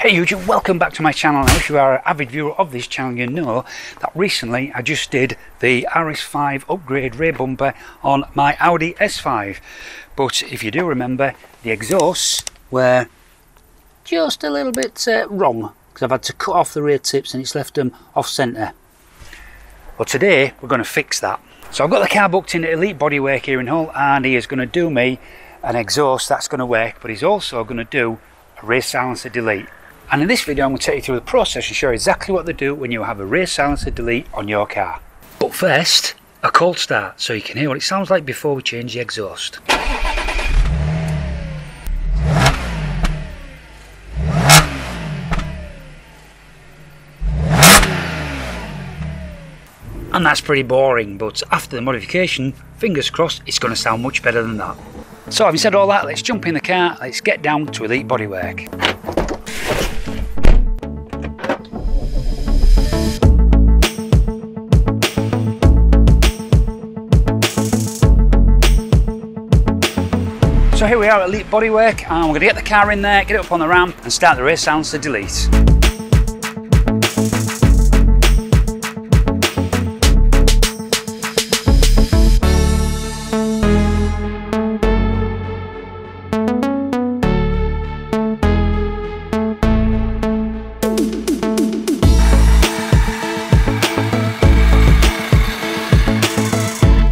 Hey YouTube, welcome back to my channel. Now if you are an avid viewer of this channel, you know that recently I just did the RS5 upgrade rear bumper on my Audi S5. But if you do remember, the exhausts were just a little bit wrong, because I've had to cut off the rear tips and it's left them off centre. Well, today we're going to fix that. So I've got the car booked in at Elite Bodywork here in Hull, and he is going to do me an exhaust that's going to work, but he's also going to do a rear silencer delete. And in this video I'm going to take you through the process and show you exactly what to do when you have a rear silencer delete on your car. But first, a cold start so you can hear what it sounds like before we change the exhaust. And that's pretty boring, but after the modification, fingers crossed, it's going to sound much better than that. So having said all that, let's jump in the car, let's get down to Elite Bodywork. So here we are at Elite Bodywork, and we're going to get the car in there, get it up on the ramp and start the rear silencer delete.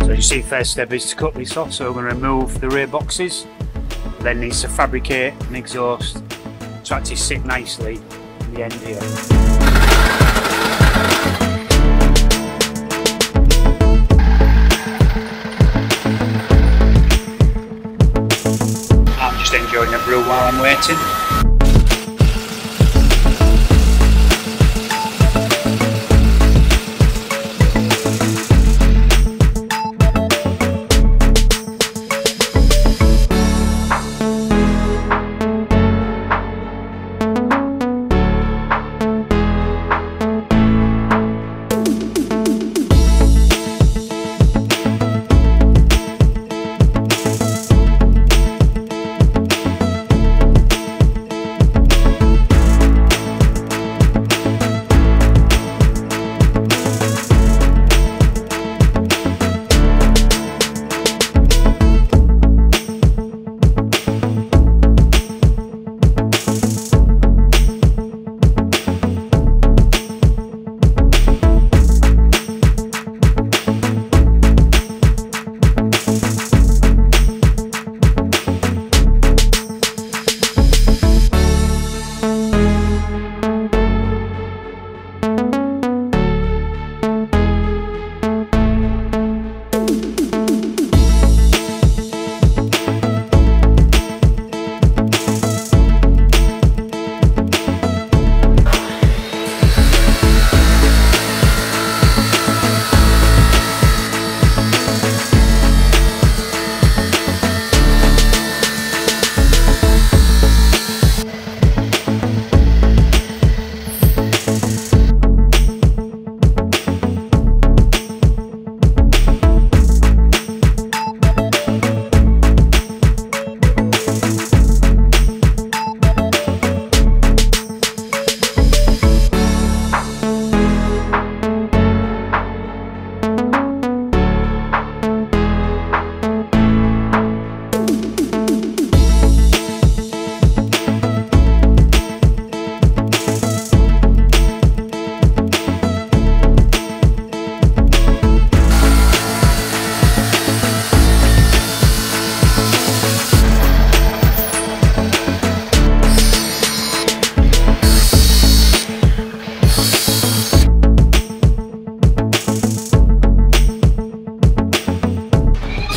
So you see, first step is to cut this off, so we're going to remove the rear boxes. Then needs to fabricate an exhaust to actually sit nicely in the end here. I'm just enjoying a brew while I'm waiting.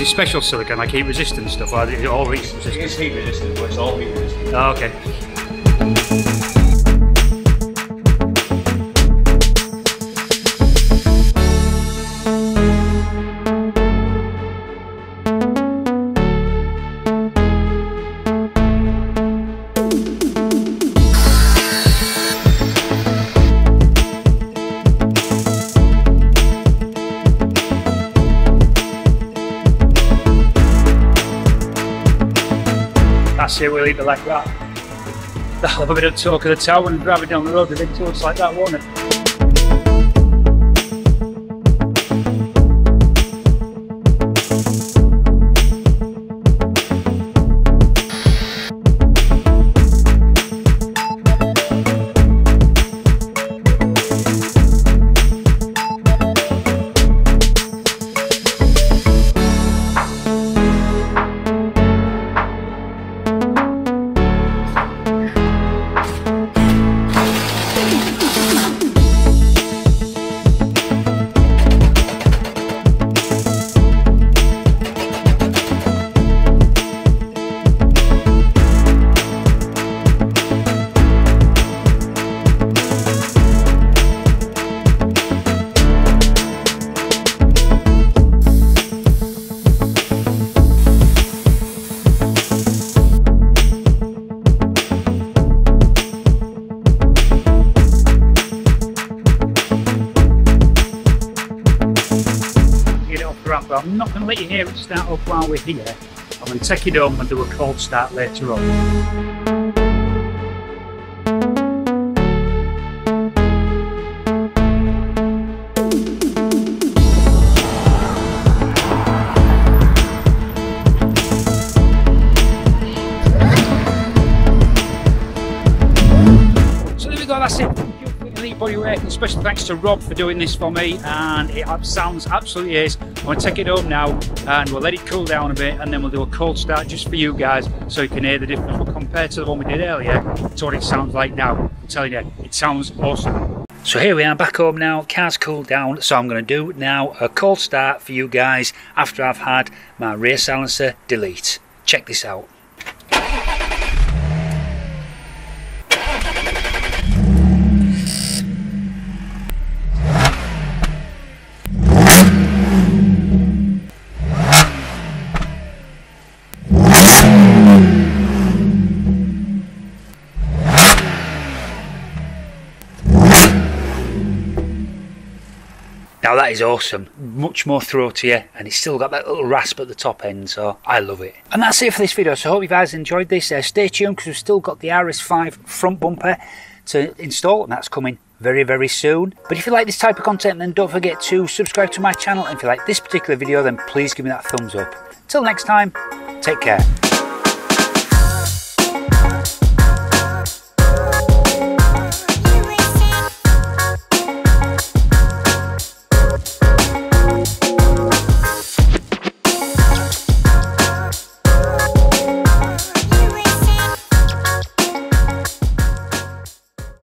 Special silicone, like heat resistant stuff, or is it all heat resistant? It is heat resistant, but it's all heat resistant. Oh, okay. That's it, we'll leave it like that. That'll have a bit of talk of the town and driving down the road with big tours like that, won't it? But I'm not going to let you hear it start up while we're here. I'm going to take it home and do a cold start later on. So there we go, that's it. Body work, and special thanks to Rob for doing this for me, and it sounds absolutely ace. I'm going to take it home now and we'll let it cool down a bit, and then we'll do a cold start just for you guys so you can hear the difference. But compared to the one we did earlier to what it sounds like now, I'm telling you, it sounds awesome. So here we are back home now, car's cooled down, so I'm going to do now a cold start for you guys after I've had my rear silencer delete. Check this out. Now that is awesome, much more throatier, and it's still got that little rasp at the top end, so I love it. And that's it for this video, so I hope you guys enjoyed this. Stay tuned because we've still got the RS5 front bumper to install, and that's coming very, very soon. But if you like this type of content, then don't forget to subscribe to my channel, and if you like this particular video, then please give me that thumbs up. Till next time, take care.